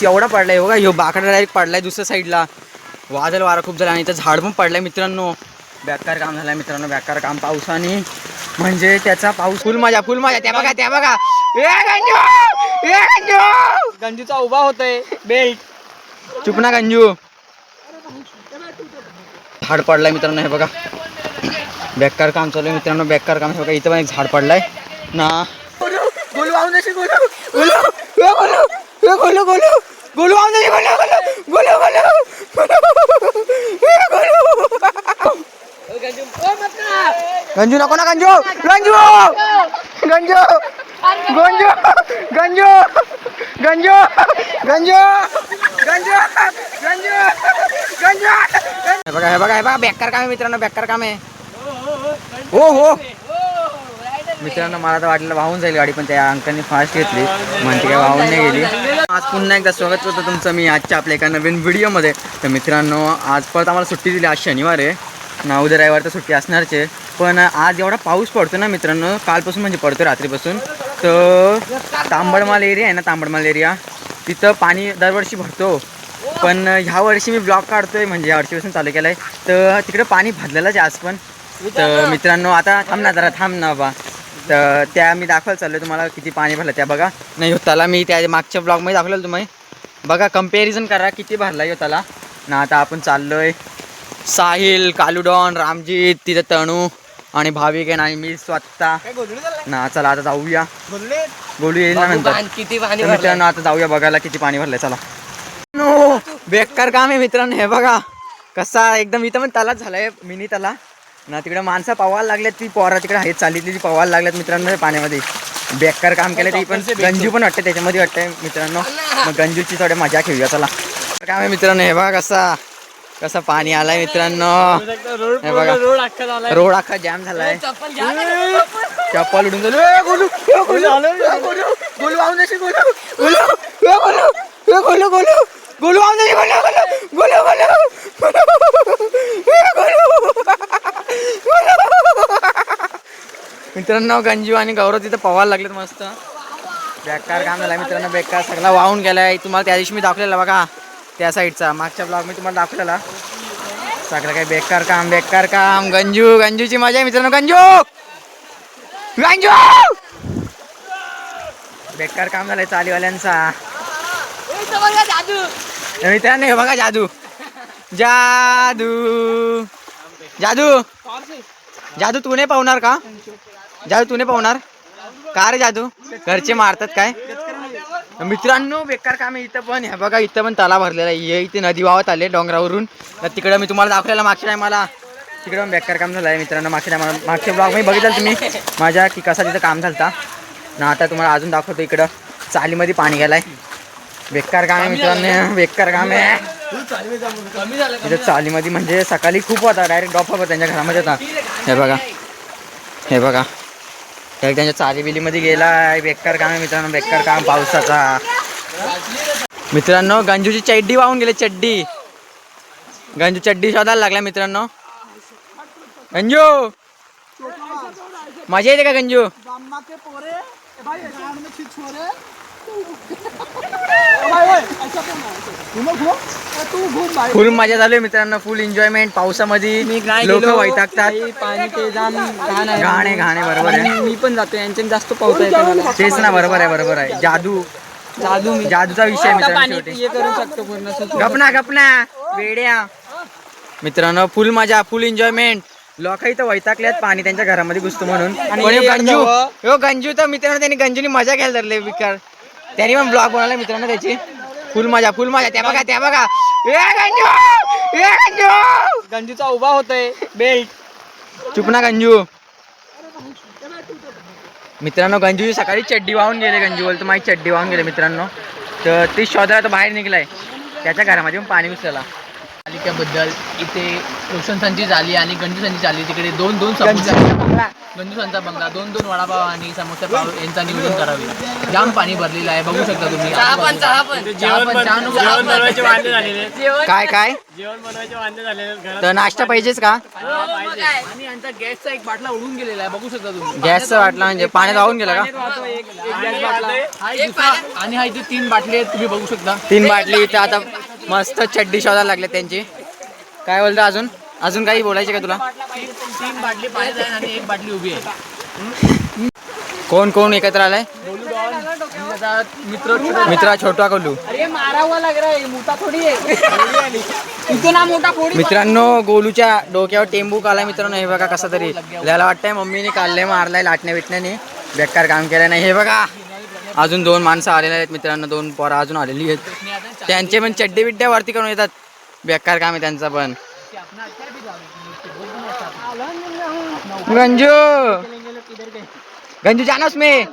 एवढा पडलाय बघा, ह्यो बाकडा डायरेक्ट पडलाय दुसऱ्या साईडला. वादळ वारा खूप झाला आणि इथं झाड पण पडलाय मित्रांनो. बेकार काम झालंय मित्रांनो, बेकार काम पावसाने. म्हणजे त्याचा पाऊस फुल मजा त्या बघा गंजूचा उभा होतोय बेल्ट. चुप ना गंजू. झाड पडलाय मित्रांनो, हे बघा बेकार काम चालू आहे मित्रांनो, बेकार काम. हे बघा इथं पण एक झाड पडलाय ना. गोलू आऊन देशी, गोलू गोलू गोलू गोलू गोलू गोलू आऊन देशी, गोलू गोलू गंजू नको ना, गंजू गंजू गंजू गंजू गंजू गंजू गंजू गंजू गंजू गंजू. हे बघा हे बघा हे बघा, बेकार काम आहे मित्रांनो, बेकार काम आहे. हो हो मित्रांनो, मला तर वाटलं वाहून जाईल गाडी, पण त्या अंकांनी फास्ट घेतली म्हणते काय वाहून नाही गेली. आज पुन्हा एकदा स्वागत होतं तुमचं मी आजच्या आपल्या एका नवीन व्हिडिओमध्ये. तर मित्रांनो, आज परत आम्हाला सुट्टी दिली. आज शनिवार आहे ना, उद्या रविवार तर सुट्टी असणारच आहे. पण आज एवढा पाऊस पडतो ना मित्रांनो, कालपासून म्हणजे पडतो रात्रीपासून. तर तांबडमाल एरिया आहे ना, तांबडमाल एरिया, तिथं पाणी दरवर्षी भरतो. पण ह्या वर्षी मी ब्लॉग काढतोय, म्हणजे ह्या वर्षीपासून चालू केलं आहे. तर तिकडे पाणी भरलेलंच आहे आज पण. तर मित्रांनो, आता थांब ना जरा, थांब ना बा. तर त्या मी दाखवायला चाललो तुम्हाला किती पाणी भरलं त्या बघा. नाही होताला मी त्या मागच्या ब्लॉगमध्ये दाखवलेलं तुम्ही बघा, कंपॅरिझन करा किती भरला होताला ना. आता आपण चाललोय साहिल, कालूडॉन, रामजीत, तिथं तणू आणि भाविक आहे आणि मी स्वतः ना. चला आता जाऊया, गोलू येईल ना नंतर. मित्रांनो आता जाऊया बघायला किती पाणी भरलंय. चला. नो बेकार काम आहे मित्रांनो, हे बघा कसा एकदम. इथं पण तलाच झालाय, मिनी तला ना. तिकडे माणसं पवायला लागल्यात, ती पोरा तिकडे आहेत चालली पवायला लागल्यात मित्रांनो पाण्यामध्ये. बेकार काम केलं ते. पण गंजू पण वाटते त्याच्यामध्ये वाटतंय मित्रांनो. मग गंजूची थोडी मजा घेऊया. चला. काम आहे मित्रांनो, हे बघा कसा पाणी आलाय मित्रांनो. हे बघा रोड अख्खा जाम झालाय, चप्पल उडून झालं. गोलू गोलू आऊन देशी, गोलू गोलू गोलू गोलू गोलू गोलू आऊन देशी, गोलू गोलू मित्रांनो. गंजू आणि गौरव तिथं पवायला लागलेत मस्त. बेकार काम झालं मित्रांनो, बेकार. सगळा वाहून गेलाय. तुम्हाला त्या दिवशी मी दाखवलेला बघा, त्या साईडचा मागच्या ब्लॉग मी तुम्हाला दाखवलेला. सगळं काही बेकार काम. गंजूची मजा आहे मित्रांनो. गंजू बेकार काम झालंय चालीवाल्यांचा मित्रांनो. हे बघा जादू तू नाही पावणार का? तू नाही पावणार का रे जादू? घरचे मारतात काय मित्रांनो? बेकार काम आहे इथं पण. हे बघा इथं पण तलाव भरलेला आहे. इथे नदी वाहत आले डोंगरावरून. तर तिकडं मी तुम्हाला दाखवलेला मागच्या टायमाला. तिकडं पण बेकार काम झालं आहे मित्रांनो. मागच्या ब्लॉग मी बघितलं तुम्ही माझ्या की कसा तिथं काम झालता ना. आता तुम्हाला अजून दाखवतो. इकडं चालीमध्ये पाणी गेलाय. बेकार काम आहे मित्रांनो, बेकार काम आहे. तिथं चालीमध्ये म्हणजे सकाळी खूप होता, डायरेक्ट ड्रॉप होता त्यांच्या घरामध्ये होता. हे बघा त्यांच्या चाली बिलीमध्ये गेलाय. बेकार काम आहे मित्रांनो, बेकार काम पावसाचा. मित्रांनो गंजूची चड्डी वाहून गेली. गंजू चड्डी शोधायला लागला मित्रांनो. गंजू मजा येते का गंजू? फुल मजा झाली मित्रांनो, फुल एन्जॉयमेंट पावसामध्ये. लोक वैतागतात, घाणे बरोबर आहे. मी पण जातो यांच्या जास्त पाऊस आहे तेच ना. बरोबर आहे. जादूचा विषय मित्रांनो. गपना वेड्या मित्रांनो. फुल मजा, फुल एन्जॉयमेंट. लोक इथं वैतागल्यात, पाणी त्यांच्या घरामध्ये घुसतो म्हणून. गंजू तर मित्रांनो त्यांनी गंजूनी मजा घ्यायला धरले विकार. त्यांनी पण ब्लॉग बनवला मित्रांनो त्याची. फुल मजा त्या बघा गंजूचा उभा होतोय बेल्ट. चुप ना गंजू. मित्रांनो गंजूची सकाळी चड्डी वाहून गेले. गंजू बोलतो माझी चड्डी वाहून गेले मित्रांनो. तर ती शोधायला तो बाहेर निघलाय, त्याच्या घरामध्ये पण पाणी घुसलेला. मालिकेबद्दल इथे रोशनसांची झाली आणि गंजूसांची झाली. तिकडे 2-2 समोसा, गंजूसांचा बंगला 2-2 वडापाव आणि समोसा पाव यांचा नियोजन करावे. जाम पाणी भरलेलं आहे, बघू शकता तुम्ही. काय काय जेवण बनवायचे वांदे झाले तर नाश्ता पाहिजेच का? आणि यांचा गॅसचा एक बाटला उडून गेलेला आहे, बघू शकता तुम्ही. गॅसचा बाटला म्हणजे पाण्यात वाहून गेला का? आणि हा इथे 3 बाटली आहेत, तुम्ही बघू शकता. 3 बाटली इथं आता मस्त चड्डी शोधायला लागले त्यांची. काय बोलतो अजून काही बोलायचे का तुला? 3 बाटली पाण्यात आहे आणि 1 बाटली उभी आहे. कोण कोण एकत्र आलाय? मित्रा छोटा कोल्हू. मित्रांनो गोलूच्या डोक्यावर टेंबू कालाय मित्रांनो. हे बघा कसा तरी त्याला वाटतंय मम्मीने काढलंय, मारलाय लाटण्या बिटण्याने, बेकार काम केलं नाही. हे बघा अजून 2 माणसं आलेले आहेत मित्रांनो, 2 पोरं अजून आलेली आहेत. त्यांचे पण चड्डी बिड्ड्या वरती करून येतात, बेकार काम आहे त्यांचं पण. गंजू जानस में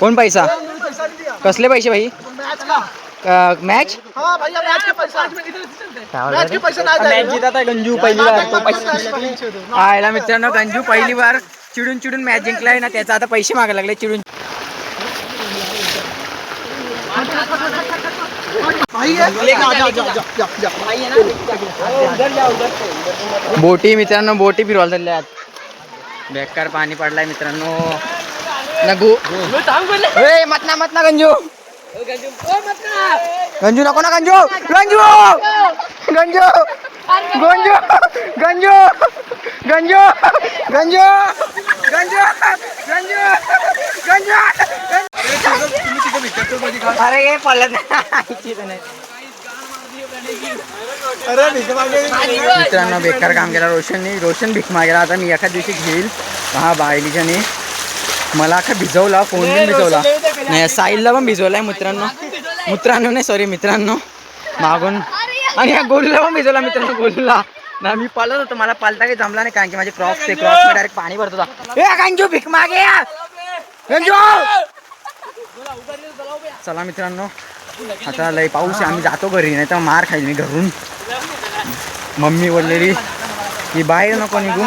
कोण पैसा? कसले पैसे भाई? मॅच गंजू पहिली बार आयला मित्रांनो. गंजू पहिली बार चिडून मॅच जिंकलाय ना, त्याचा आता पैसे मागायला लागले चिडून. बोटी मित्रांनो, बोटी फिरवायला चालल्या आहेत. बेकार पाणी पडलाय मित्रांनो. नगू मत ना गंजू नको ना गंजू गंजू गंजू गंजू गंजू गंजू गंजू गंजू गंजू अरे हे पडलं मित्रांनो. बेकार काम केला रोशन भीक मागेला. आता मी एखाद दिवशी घेईल हा बायलीच्याने. मला अख्खा भिजवला, फोन पण भिजवला नाही, साईलला पण भिजवलाय मित्रांनो नाही सॉरी मित्रांनो मागून. आणि ह्या गोलूला पण भिजवला मित्रांनो. गोलूला ना मी पालत होतो, मला पालता काही जमला नाही कारण की माझे क्रॉक्स डायरेक्ट पाणी भरत होता. गंजू भीक मागे गंजू. चला मित्रांनो आता लय पाऊस आहे, आम्ही जातो घरी, नाही तर मार खाईल मी घरून. मम्मी बोललेली की बाहेर नको निघू,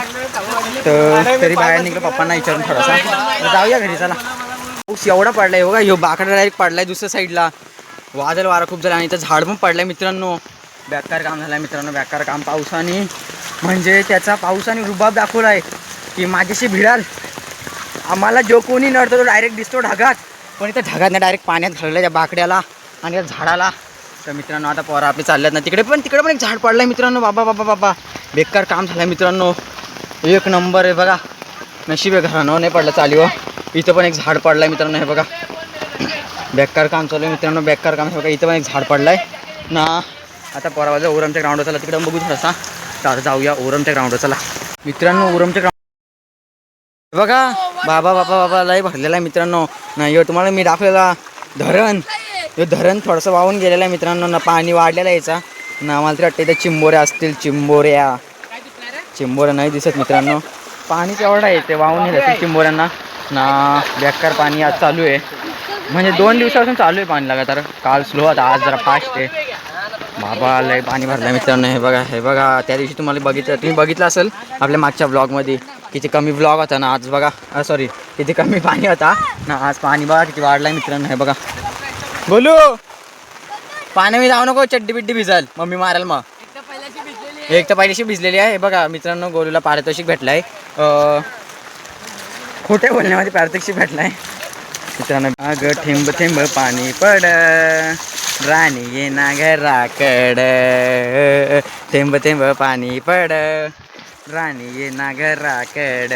तर तरी बाहेर निघलं पप्पांना विचारून थोडासा जाऊया घरी. चला पाऊस एवढा पडलाय बघा, ह्यो बाकडा डायरेक्ट पडलाय दुसऱ्या साईडला. वादळ वारा खूप झाला आणि इथं झाड पण पडलाय मित्रांनो. बेकार काम झालंय मित्रांनो, बेकार काम. पावसाने म्हणजे त्याचा पावसाने रुबाब दाखवलाय की माझ्याशी भिडाल. आम्हाला जो कोणी नडतो तो डायरेक्ट दिसतो ढगात, पण इथं ढगात नाही, डायरेक्ट पाण्यात घालवलं त्या बाकड्याला आणि त्या झाडाला. तर मित्रांनो आता पोरं आपले चालल्यात ना, तिकडे पण एक झाड पडलं आहे मित्रांनो. बाबा बेकार काम झालं आहे मित्रांनो, 1 नंबर आहे बघा. नशीब आहे घरानं नाही पडलं चालू. इथं पण एक झाड पडलं आहे मित्रांनो. हे बघा बेकार काम चालू आहे मित्रांनो, बेकार काम. हे बघा इथं पण एक झाड पडलं आहे ना. आता पोराबाजू ओरमच्या ग्राउंडवर चला, तिकडं बघू थोडासा. तर जाऊया ओरमच्या ग्राउंडवर चला मित्रांनो. ओरमच्या ग्राउंड बघा बाबा लय भरलेला आहे मित्रांनो. नाही तुम्हाला मी दाखवलेला धरण, हे धरण थोडंसं वाहून गेलेलं आहे मित्रांनो ना. पाणी वाढलेलं आहे याचा ना. मला तरी वाटतं इथं चिंबोऱ्या असतील, चिंबोऱ्या नाही दिसत मित्रांनो. पाणी केवढं आहे ते वाहून नेलं असेल चिंबोऱ्यांना ना. बेकार पाणी आज चालू आहे, म्हणजे 2 दिवसापासून चालू आहे पाणी लगातार. काल स्लो होता, आज जरा फास्ट आहे. बाबा लय पाणी भरलं मित्रांनो. हे बघा त्या दिवशी तुम्ही बघितलं असेल आपल्या मागच्या ब्लॉगमध्ये किती कमी ब्लॉग होता ना. आज बघा सॉरी किती कमी पाणी होता ना. आज पाणी बघा किती वाढलाय मित्रांनो. हे बघा बोलू पाण्यामध्ये जाऊ नको, चड्डी बिड्डी भिजाल मम्मी माराल. मग एक तर पहिल्याशी भिजलेली आहे. हे बघा मित्रांनो गोलूला पारितोषिक भेटलाय, खोटे बोलण्यामध्ये पारितोषिक भेटलाय मित्रांनो. अगं थेंब थेंब पाणी पड राणी ये ना घराकड, थेंब थेंब पाणी पड राणी ये ना घराकड,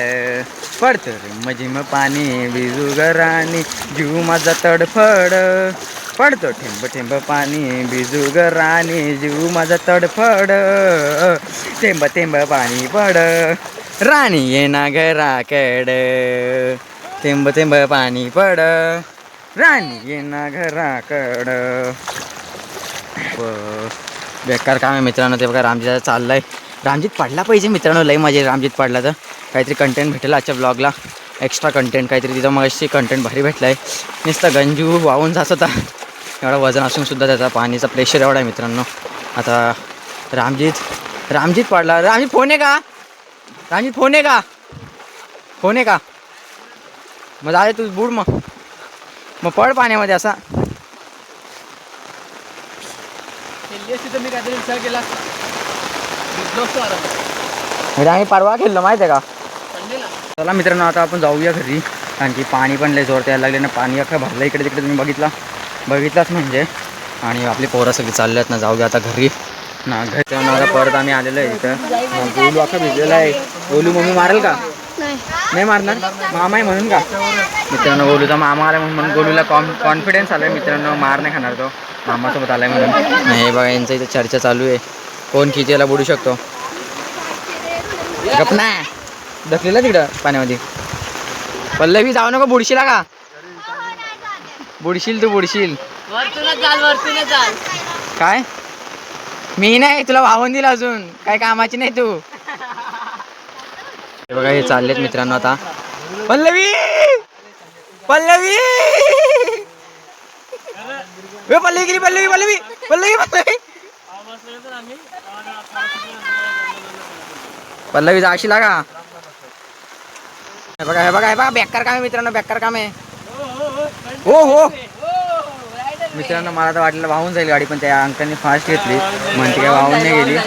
पडतो रिमझिम पाणी भिजू ग राणी जीव माझा तडफड, पडतो थेंब थेंब पाणी भिजू ग राणी जीव माझा तडफड, थेंब थेंब पाणी पड राणी ये ना घराकड, थेंब थेंब पाणी पड राणी ये ना घराकड. बेकार काम आहे मित्रांनो. ते बघा रामजीत चाललाय. रामजीत पडला पाहिजे मित्रांनो, लई मजा रामजीत पडला तर काहीतरी कंटेंट भेटेल आजच्या ब्लॉगला. एक्स्ट्रा कंटेंट काहीतरी तिथं मग कंटेंट भारी भेटला आहे. नुसतं गंजू वाहून जात होता, एवढा वजन असून सुद्धा त्याचा पाणीचा प्रेशर एवढा आहे मित्रांनो. आता रामजीत पडला. रामजीत फोन आहे का? रामजीत फोन आहे का? फोन आहे का? मग झाले तू बुड मग पड पाण्यामध्ये असा. मी काहीतरी विचार केला म्हणजे आम्ही परवा खेळलो माहिती आहे का? संडेला. चला मित्रांनो आता आपण जाऊया घरी, कारण की पाणी पण लय जोरत यायला लागले ना. पाणी अख्खा भरलं इकडे तिकडे, तुम्ही बघितलाच म्हणजे. आणि आपली पोरं सगळी चालले आहेत ना, जाऊया आता घरी ना. घरी आता परत आम्ही आलेलो आहे इथं. गोलू अख्खा भिजलेला आहे. गोलू मम्मी मारेल का? नाही मारणार. मामा आहे म्हणून का? मित्रांनो गोलूचा मामा आला म्हणून गोलूला कॉन्फिडन्स आला आहे मित्रांनो. मार नाही खाणार तो, मामासोबत आलाय म्हणून. हे बघा यांचं इथं चर्चा चालू आहे, कोण खिचेला बुडू शकतो. गप ना ढकलेला तिकडं पाण्यामध्ये. पल्लवी जाऊ नको, बुडशीला का? बुडशील तू, बुडशील. काय? मी नाही, तुला वाहून दिला अजून, काय कामाची नाही तू. हे बघा हे चाललेत मित्रांनो आता. पल्लवी पल्लवी पल्लवी गेली. पल्लवी पल्लवी पल्लवी पल्लवी पल्लवी जाशीला का? हे बघा बेकार काम आहे मित्रांनो, बेकार काम आहे. हो मित्रांनो, मला तर वाटलं वाहून जाईल गाडी, पण त्या अंकलने फास्ट घेतली, म्हणते काय वाहून नाही गेली.